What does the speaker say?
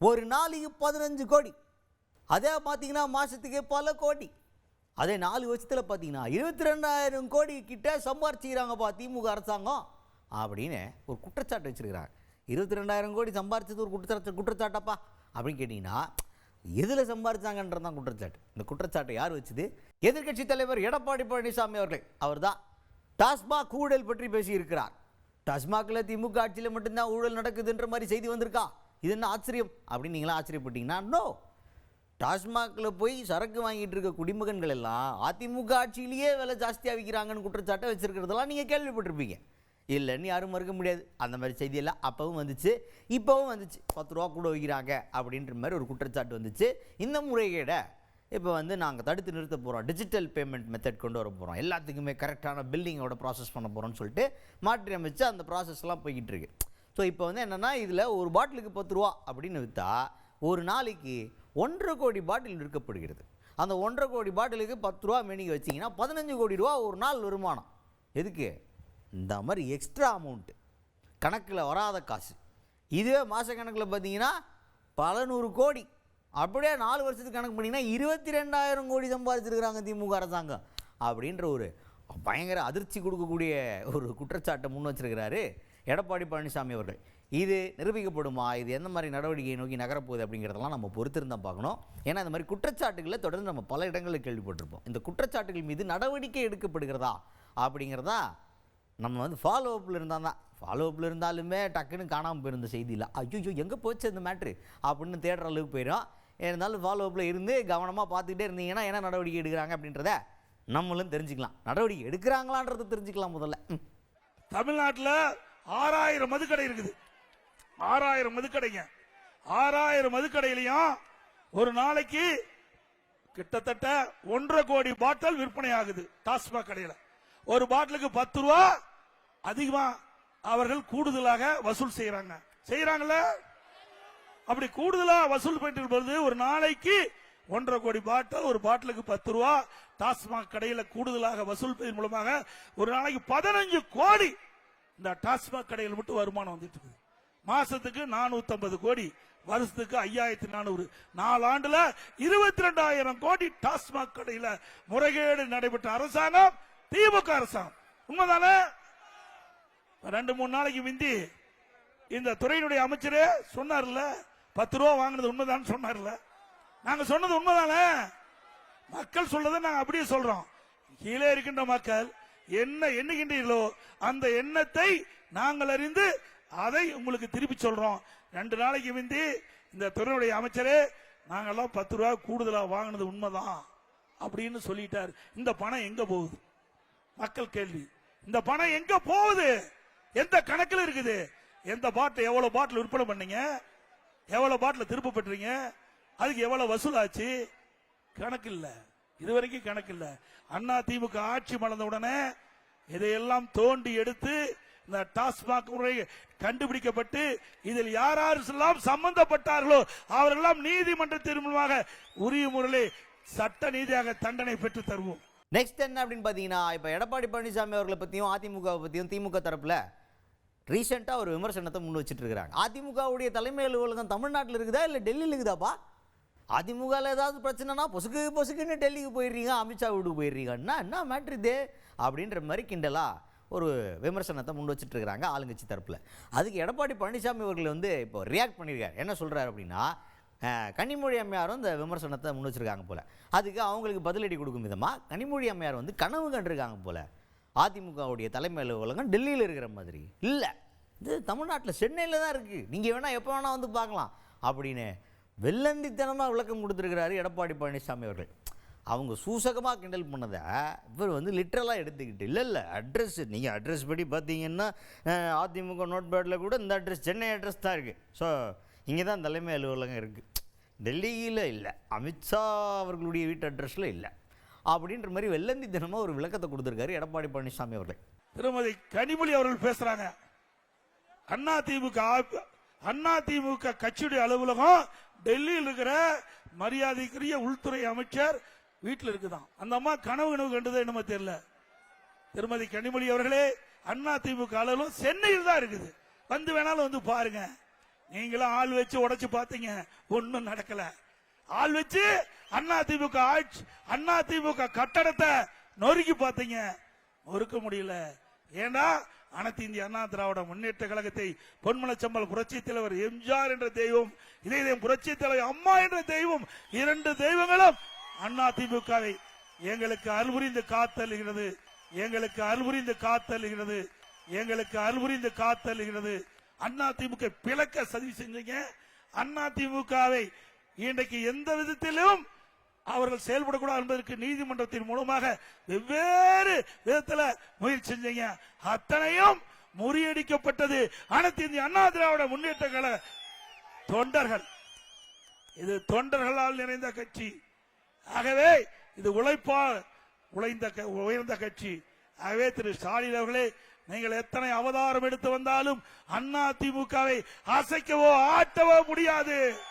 ஒரு நாளைக்கு 15 கோடி, அதே பார்த்தீங்கன்னா மாதத்துக்கு பல கோடி. அதே 4 வருஷத்தில் பார்த்தீங்கன்னா 22,000 கோடி கிட்ட சம்பாரிச்சுக்கிறாங்கப்பா திமுக அரசாங்கம் அப்படின்னு ஒரு குற்றச்சாட்டு வச்சுருக்கிறாங்க. 22,000 கோடி சம்பாரிச்சது ஒரு குற்றச்சாட்டாப்பா அப்படின்னு கேட்டிங்கன்னா எதில் சம்பாரிச்சாங்கன்றது தான் குற்றச்சாட்டு. இந்த குற்றச்சாட்டை யார் வச்சுது? எதிர்க்கட்சி தலைவர் எடப்பாடி பழனிசாமி அவர்கள். அவர் தான் டாஸ்மாக் ஊழல் பற்றி பேசியிருக்கிறார். டாஸ்மாகில் திமுக ஆட்சியில் மட்டும்தான் ஊழல் நடக்குதுன்ற மாதிரி செய்தி வந்திருக்கா? இது என்ன ஆச்சரியம் அப்படின்னு நீங்களாம் ஆச்சரியப்பட்டீங்கன்னா, நோ, டாஸ்மாகில் போய் சரக்கு வாங்கிட்டு இருக்க குடிமகன்கள் எல்லாம் அதிமுக ஆட்சியிலேயே விலை ஜாஸ்தியாக விற்கிறாங்கன்னு குற்றச்சாட்டை வச்சுருக்கிறதெல்லாம் நீங்கள் கேள்விப்பட்டிருப்பீங்க. இல்லைன்னு யாரும் மறுக்க முடியாது. அந்த மாதிரி செய்தியெல்லாம் அப்பவும் வந்துச்சு, இப்போவும் வந்துச்சு. 10 ரூபா கூட வைக்கிறாங்க அப்படின்ற மாதிரி ஒரு குற்றச்சாட்டு வந்துச்சு. இந்த முறைகேடை இப்போ நாங்கள் தடுத்து நிறுத்த போகிறோம், டிஜிட்டல் பேமெண்ட் மெத்தட் கொண்டு வர போகிறோம், எல்லாத்துக்குமே கரெக்டான பில்லிங்கோட ப்ராசஸ் பண்ண போகிறோம்னு சொல்லிட்டு மாற்றி அமைச்சு அந்த ப்ராசஸ்லாம் போய்கிட்டு இருக்கு. ஸோ இப்போ என்னென்னா, இதில் ஒரு பாட்டிலுக்கு 10 ரூபா அப்படின்னு விற்றா ஒரு நாளைக்கு 1.5 கோடி பாட்டில் விற்கப்படுகிறது. அந்த 1.5 கோடி பாட்டிலுக்கு 10 ரூபா மெனிக்கு வச்சிங்கன்னா 15 கோடி ரூபா ஒரு நாள் வருமானம். எதுக்கு? இந்த மாதிரி எக்ஸ்ட்ரா அமௌண்ட்டு, கணக்கில் வராத காசு. இதுவே மாத கணக்கில் பார்த்தீங்கன்னா பல 100 கோடி. அப்படியே 4 வருஷத்துக்கு கணக்கு பண்ணிங்கன்னா 22,000 கோடி சம்பாதிச்சிருக்கிறாங்க திமுக அரசாங்கம் அப்படின்ற ஒரு பயங்கர அதிர்ச்சி கொடுக்கக்கூடிய ஒரு குற்றச்சாட்டை முன் வச்சிருக்கிறாரு எடப்பாடி பழனிசாமி அவர்கள். இது நிரூபிக்கப்படுமா? இது எந்த மாதிரி நடவடிக்கையை நோக்கி நகரப்போகுது அப்படிங்கிறதெல்லாம் நம்ம பொறுத்திருந்தான் பார்க்கணும். ஏன்னா இந்த மாதிரி குற்றச்சாட்டுகளை தொடர்ந்து நம்ம பல இடங்களில் கேள்விப்பட்டிருப்போம். இந்த குற்றச்சாட்டுகள் மீது நடவடிக்கை எடுக்கப்படுகிறதா அப்படிங்கிறதா நம்ம ஃபாலோ அப்பில் இருந்தால் தான். ஃபாலோ அப்பில் இருந்தாலுமே டக்குன்னு காணாமல் போயிருந்த செய்தியில் ஐயோ எங்கே போச்சு இந்த மேட்ரு அப்படின்னு தேடுற அளவுக்கு போயிடும். இருந்தாலும் ஃபாலோ அப்பில் இருந்து கவனமாக பார்த்துக்கிட்டே இருந்தீங்கன்னா என்ன நடவடிக்கை எடுக்கிறாங்க அப்படின்றத நம்மளும் தெரிஞ்சுக்கலாம். நடவடிக்கை எடுக்கிறாங்களான்றதை தெரிஞ்சுக்கலாம். முதல்ல தமிழ்நாட்டில் 6000 மதுக்கடை இருக்குது. 6000 மதுக்கடைங்க. 6000 மதுக்கடையிலையும் ஒரு நாளைக்கு கிட்டத்தட்ட 1.5 கோடி பாட்டில் விற்பனை ஆகுது. டாஸ்மாக் கடையில் ஒரு பாட்டிலுக்கு 10 ரூபா அதிகமா அவர்கள் கூடுதலாக வசூல் செய்யறாங்கல்ல. அப்படி கூடுதலா வசூல் பண்ணிட்டு போது ஒரு நாளைக்கு 1.5 கோடி பாட்டில், ஒரு பாட்டிலுக்கு 10 ரூபா டாஸ்மாக் கடையில கூடுதலாக வசூல் செய்வதன் மூலமாக ஒரு நாளைக்கு 15 கோடி இந்த டாஸ்மாக் கடையில் மட்டும் வருமானம் வந்துட்டு இருக்கு. மாசத்துக்கு 450 கோடி, வருஷத்துக்கு 5400. 4 ஆண்டுல 22,000 கோடி டாஸ்மாக் கடையில முறைகேடு நடைபெற்ற அரசாங்கம் திமுக அரசாங்கம். உண்மைதானே? 2-3 நாளைக்கு முந்தி இந்த துறையினுடைய அமைச்சரே சொன்னார்ல, 10 ரூபா வாங்கினது உண்மைதான் சொன்னார்ல. நாங்க சொன்னது உண்மைதானே? மக்கள் சொல்றதை நாங்க அப்படியே சொல்றோம். கீழே இருக்கின்ற மக்கள் என்ன எண்ணுகின்றீர்களோ அந்த எண்ணத்தை நாங்கள் அறிந்து அதை உங்களுக்கு திருப்பி சொல்றோம். 2 நாளைக்கு முந்தி இந்த துறையுடைய அமைச்சரே நாங்கெல்லாம் 10 ரூபா கூடுதலா வாங்கினது உண்மைதான் அப்படின்னு சொல்லிட்டார். இந்த பணம் எங்க போகுது? மக்கள் கேள்வி. இந்த பணம் எங்க போகுது? எந்த கணக்கில் இருக்குது? எந்த பாட்டில் எவ்வளவு பாட்டில் விற்பனை பண்ணீங்க? எவ்வளவு பாட்டில் திருப்ப பெற்றீங்க? அதுக்கு எவ்வளவு வசூல் ஆச்சு? கணக்கு இல்ல. இதுவரைக்கும் கணக்கு இல்ல. அண்ணா திமுக ஆட்சி மலர்ந்த உடனே இதையெல்லாம் தோண்டி எடுத்து இந்த டாஸ்மாக் முறை கண்டுபிடிக்கப்பட்டு இதில் யாரெல்லாம் சம்பந்தப்பட்டார்களோ அவரெல்லாம் நீதிமன்றத்தின் மூலமாக உரிய முறையில் சட்ட நீதியாக தண்டனை பெற்று தருவோம். நெக்ஸ்ட் என்ன அப்படின்னு பார்த்தீங்கன்னா, இப்போ எடப்பாடி பழனிசாமி அவர்களை பற்றியும் அதிமுகவை பற்றியும் திமுக தரப்பில் ரீசெண்டாக ஒரு விமர்சனத்தை முன் வச்சுட்டு இருக்கிறாங்க. அதிமுகவுடைய தலைமை அலுவலகம் தமிழ்நாட்டில் இருக்குதா இல்லை டெல்லியில் இருக்குதாப்பா? அதிமுகவில் ஏதாவது பிரச்சனைனா பொசுக்குன்னு டெல்லிக்கு போயிடுறீங்க, அமித்ஷா வீட்டுக்கு போயிடுறீங்கன்னா என்ன மேட்ரு இது அப்படின்ற மாதிரி கிண்டலா ஒரு விமர்சனத்தை முன் வச்சுட்டு இருக்கிறாங்க ஆளுங்கட்சி தரப்பில். அதுக்கு எடப்பாடி பழனிசாமி அவர்கள் இப்போ ரியாக்ட் பண்ணியிருக்காரு. என்ன சொல்கிறார் அப்படின்னா, கனிமொழி அம்மையாரும் இந்த விமர்சனத்தை முன் வச்சிருக்காங்க போல. அதுக்கு அவங்களுக்கு பதிலடி கொடுக்கும் விதமாக கனிமொழி அம்மையார் கனவு கண்டிருக்காங்க போல, அதிமுகவுடைய தலைமை அலுவலகம் டெல்லியில் இருக்கிற மாதிரி இல்லை, இது தமிழ்நாட்டில் சென்னையில் தான் இருக்குது, நீங்கள் வேணால் எப்போ வேணால் பார்க்கலாம் அப்படின்னு வெள்ளந்தித்தனமாக விளக்கம் கொடுத்துருக்கிறாரு எடப்பாடி பழனிசாமி அவர்கள். அவங்க சூசகமாக கிண்டல் பண்ணதை இவர் லிட்ரலாக எடுத்துக்கிட்டு இல்லை அட்ரஸ், நீங்கள் அட்ரஸ் படி பார்த்தீங்கன்னா அதிமுக நோட் பேடில் கூட இந்த அட்ரஸ் சென்னை அட்ரஸ் தான் இருக்குது. ஸோ இங்கே தான் தலைமை அலுவலகம் இருக்குது, டெல்லியில் இல்லை, அமித்ஷா அவர்களுடைய வீட்டு அட்ரஸில் இல்லை அப்படின்ற மாதிரி வெள்ளந்தி தினமாக ஒரு விளக்கத்தை கொடுத்துருக்காரு எடப்பாடி பழனிசாமி அவர்கள். திருமதி கனிமொழி அவர்கள் பேசுறாங்க, அதிமுக கட்சியுடைய அலுவலகம் டெல்லியில் இருக்கிற மரியாதைக்குரிய உள்துறை அமைச்சர் வீட்டில் இருக்குதான். அந்த அம்மா கனவு கண்டது என்னமோ தெரியல. திருமதி கனிமொழி அவர்களே, அதிமுக அலுவலகம் சென்னையில் தான் இருக்குது, வேணாலும் பாருங்க. நீங்களும் ஆள் வச்சு உடைச்சு பாத்தீங்க, ஒண்ணும் நடக்கல. ஆள் வச்சு அண்ணா திமுக ஆட்சி, அண்ணா திமுக கட்டடத்தை நொறுக்கி பாத்தீங்க, நொறுக்க முடியல. ஏண்டா அனைத்து இந்திய அண்ணா திராவிட முன்னேற்ற கழகத்தை பொன்மனச்சம்பல் புரட்சி தலைவர் எம்ஜிஆர் என்ற தெய்வம், இதே புரட்சி தலைவர் அம்மா என்ற தெய்வம், இரண்டு தெய்வங்களும் அண்ணா திமுகவை எங்களுக்கு அருள்புரிந்து காத்தல்கிறது, எங்களுக்கு அருள்புரிந்து காத்தல்கிறது, எங்களுக்கு அருள்புரிந்து காத்தல்கிறது. அண்ணா திமுக பிளக்க சதி செஞ்சீங்க. அண்ணா திமுகவை இன்றைக்கு எந்த விதத்திலும் அவர்கள் செயல்படக்கூடாது என்பதற்கு நீதிமன்றத்தின் மூலமாக வெவ்வேறு விதத்தில் முயற்சி செஞ்சீங்க. அத்தனையும் முறியடிக்கப்பட்டது அனைத்து இந்திய அண்ணா திராவிட முன்னேற்ற கழக தொண்டர்கள். இது தொண்டர்களால் நிறைந்த கட்சி. ஆகவே இது உழைப்பால் உயர்ந்த கட்சி. ஆகவே திரு ஸ்டாலின் அவர்களே, நீங்கள் எத்தனை அவதாரம் எடுத்து வந்தாலும் அண்ணா திமுகவை அசைக்கவோ ஆட்டவோ முடியாது.